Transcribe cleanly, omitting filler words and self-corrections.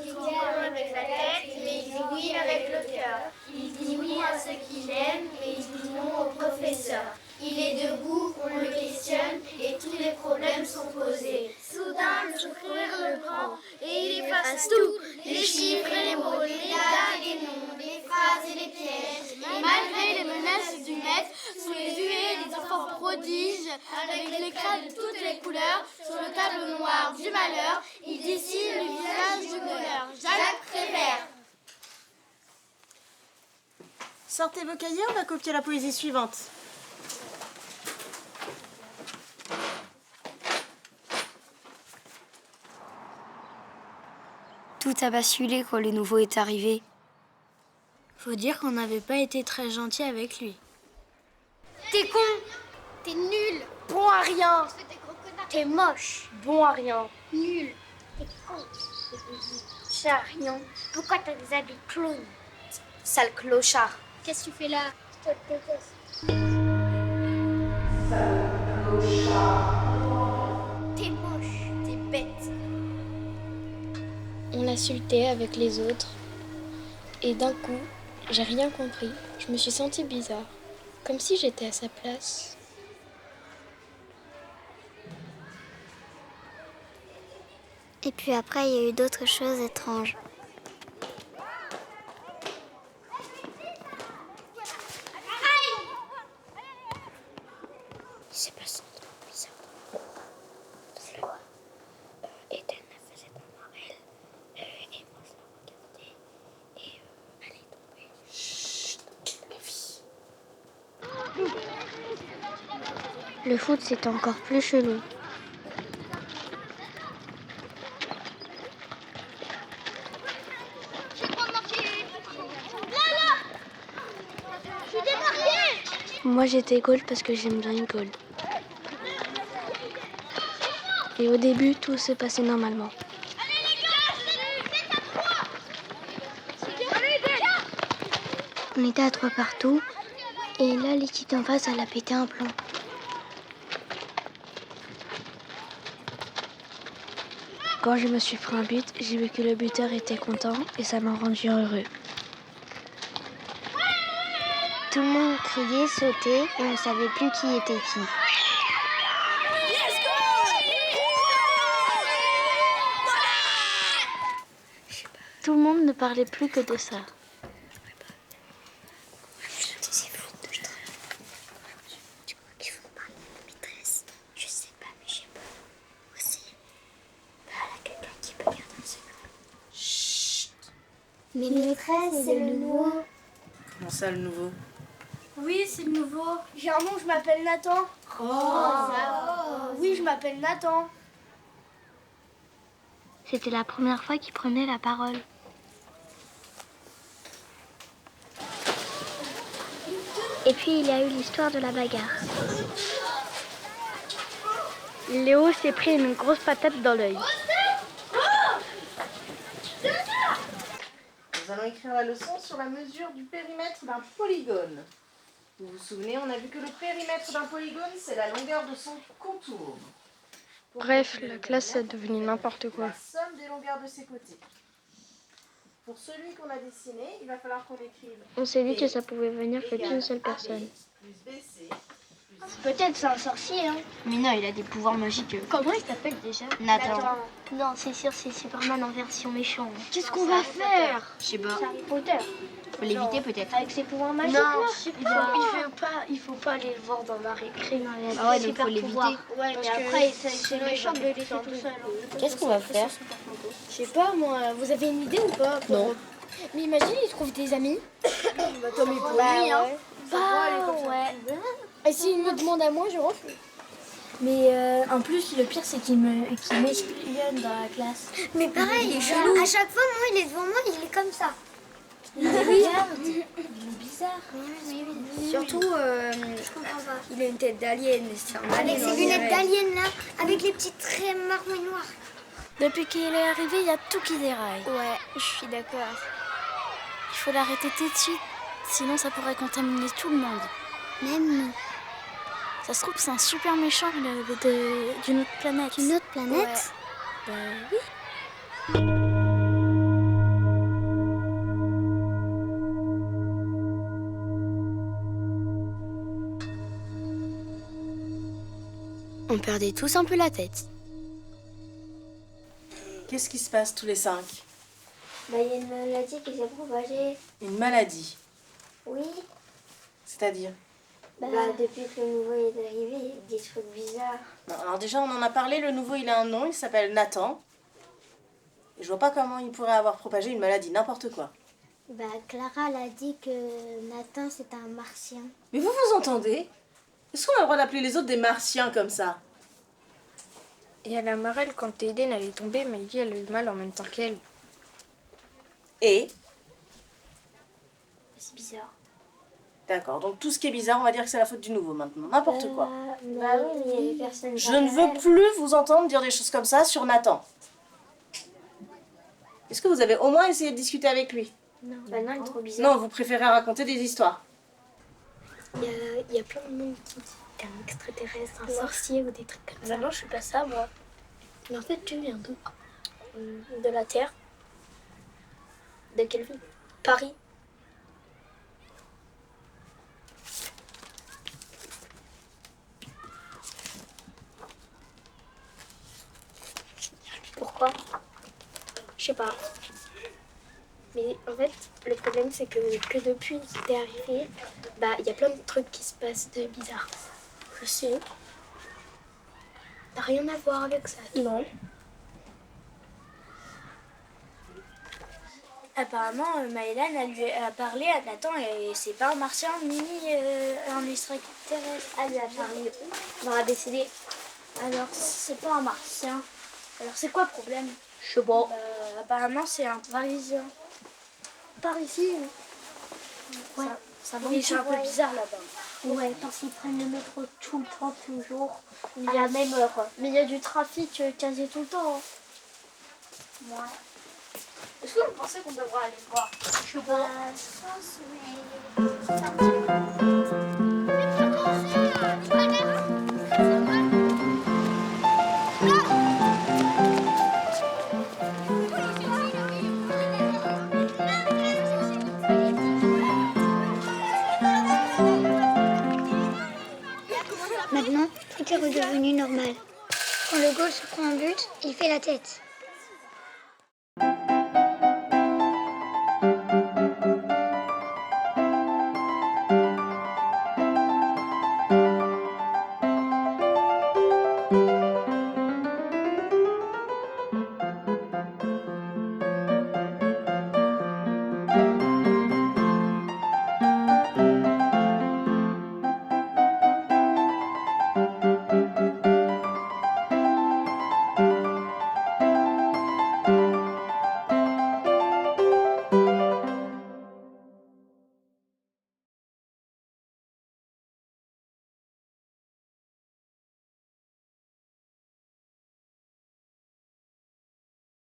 qui dit non avec la tête, mais il dit oui avec le cœur. Il dit oui à ceux qu'il aime, mais il dit non au professeur. Il est debout, on le questionne, et tous les problèmes sont posés. Soudain, le sourire le prend, et il efface tout, les chiffres et les mots, les dates et les noms, les phrases et les pièges. Et malgré les menaces du maître, sous les huées des enfants prodiges, avec l'éclat de toutes les couleurs, sur le tableau noir du malheur, il dessine le visage du bonheur. Jacques Prévert. Sortez vos cahiers, on va copier la poésie suivante. Tout a basculé quand le nouveau est arrivé. Faut dire qu'on n'avait pas été très gentil avec lui. T'es con, t'es nul, Bon à rien. t'es moche, Bon à rien. nul, t'es con, c'est rien. Pourquoi t'as des habits clown? Sale clochard. Qu'est-ce que tu fais là? Je te déteste. T'es moche, t'es bête. On l'insultait avec les autres. Et d'un coup, j'ai rien compris. Je me suis sentie bizarre. Comme si j'étais à sa place. Et puis après, il y a eu d'autres choses étranges. Il s'est passé un truc bizarre. Eden a fait pour elle. Et moi je l'ai regardée. Et elle est tombée. Chut, les filles. Le foot, c'est encore plus chelou. Moi, j'étais goal parce que j'aime bien une goal. Et au début, tout s'est passé normalement. On était à 3 partout, et là, l'équipe en face, elle a pété un plomb. Quand je me suis pris un but, j'ai vu que le buteur était content, et ça m'a rendu heureux. Tout le monde criait, sautait, et on ne savait plus qui était qui. Tout le monde ne parlait plus que de ça. Mais maîtresse, c'est le nouveau. Comment ça, le nouveau? Oui, c'est le nouveau. J'ai un nom, je m'appelle Nathan. Oui, je m'appelle Nathan. C'était la première fois qu'il prenait la parole. Et puis il y a eu l'histoire de la bagarre. Léo s'est pris une grosse patate dans l'œil. Nous allons écrire la leçon sur la mesure du périmètre d'un polygone. Vous vous souvenez, on a vu que le périmètre d'un polygone, c'est la longueur de son contour. Bref, la classe est devenue n'importe quoi. La somme des longueurs de ses côtés. Pour celui qu'on a dessiné, il va falloir qu'on écrive. On s'est dit que ça pouvait venir que d'une seule personne. Plus BC. Peut-être c'est un sorcier, hein. Mais non, il a des pouvoirs magiques. Comment il s'appelle déjà? Nathan. Non, c'est sûr, c'est Superman en version méchant. Qu'est-ce qu'on va faire? Je sais pas. C'est Harry Potter. Faut l'éviter peut-être. Avec ses pouvoirs magiques, Non, là. Il faut pas aller le voir dans la récré. Ah ouais, donc faut l'éviter. Ouais, mais après, c'est méchant de le laisser tout seul. Qu'est-ce qu'on va faire? Je sais pas, moi. Vous avez une idée ou pas? Non. Mais imagine, il trouve des amis. Comme il pour lui, hein. Ouais. Et s'il me demande à moi, je refuse. Mais en plus, le pire, c'est qu'il m'espionne dans la classe. Mais pareil, il est chelou. À chaque fois, moi, il est devant moi, il est comme ça. Il est bizarre. Surtout, je comprends pas. Il a une tête d'alien. Avec ses lunettes d'alien, là, avec les petits traits marrons et noirs. Depuis qu'il est arrivé, il y a tout qui déraille. Ouais, je suis d'accord. Il faut l'arrêter tout de suite, sinon ça pourrait contaminer tout le monde. Même nous. Ça se trouve, c'est un super méchant d'une autre planète. Une autre planète? Ben oui. On perdait tous un peu la tête. Qu'est-ce qui se passe tous les 5? Bah, il y a une maladie qui s'est propagée. Une maladie, Oui. c'est-à-dire? Bah, depuis que le nouveau est arrivé, il y a des trucs bizarres. Non, alors déjà, on en a parlé, le nouveau, il a un nom, il s'appelle Nathan. Et je vois pas comment il pourrait avoir propagé une maladie, n'importe quoi. Bah, Clara, elle a dit que Nathan, c'est un martien. Mais vous vous entendez? Est-ce qu'on a le droit d'appeler les autres des martiens comme ça? Et à la marelle, quand Eden elle est tombée, Maggie elle a eu mal en même temps qu'elle. Et? C'est bizarre. D'accord, donc tout ce qui est bizarre, on va dire que c'est la faute du nouveau maintenant, n'importe quoi. Bah oui, mais il y avait personne. Je ne veux plus vous entendre dire des choses comme ça sur Nathan. Est-ce que vous avez au moins essayé de discuter avec lui? Non. Bah non, il est trop bizarre. Non, vous préférez raconter des histoires. Il y a plein de monde qui dit qu'un extraterrestre, un sorcier ou des trucs comme ça. Non, je suis pas ça, moi. Mais en fait, tu viens d'où? De la Terre. De quelle ville? Paris. Pourquoi? Je sais pas. Mais en fait, le problème c'est que depuis qu'il t'est arrivé, bah il y a plein de trucs qui se passent de bizarre. Je sais. T'as rien à voir avec ça. Non. Apparemment, Maëlan, elle lui a parlé à Nathan et c'est pas un martien ni un extraterrestre. Elle lui a parlé Dans la BCD. Alors, c'est pas un martien. Alors, c'est quoi le problème? Je sais pas. Apparemment, c'est un Parisien. Parisien. Ouais. Ça c'est un peu bizarre là-bas. Ouais, parce qu'ils prennent le métro tout le temps, toujours, Il à y a- la même heure. Mais il y a du trafic quasi tout le temps. Moi, Est-ce que vous pensez qu'on devrait aller le voir? je pense, mais... Maintenant, tout est redevenu normal. Quand le goal se prend un but, il fait la tête.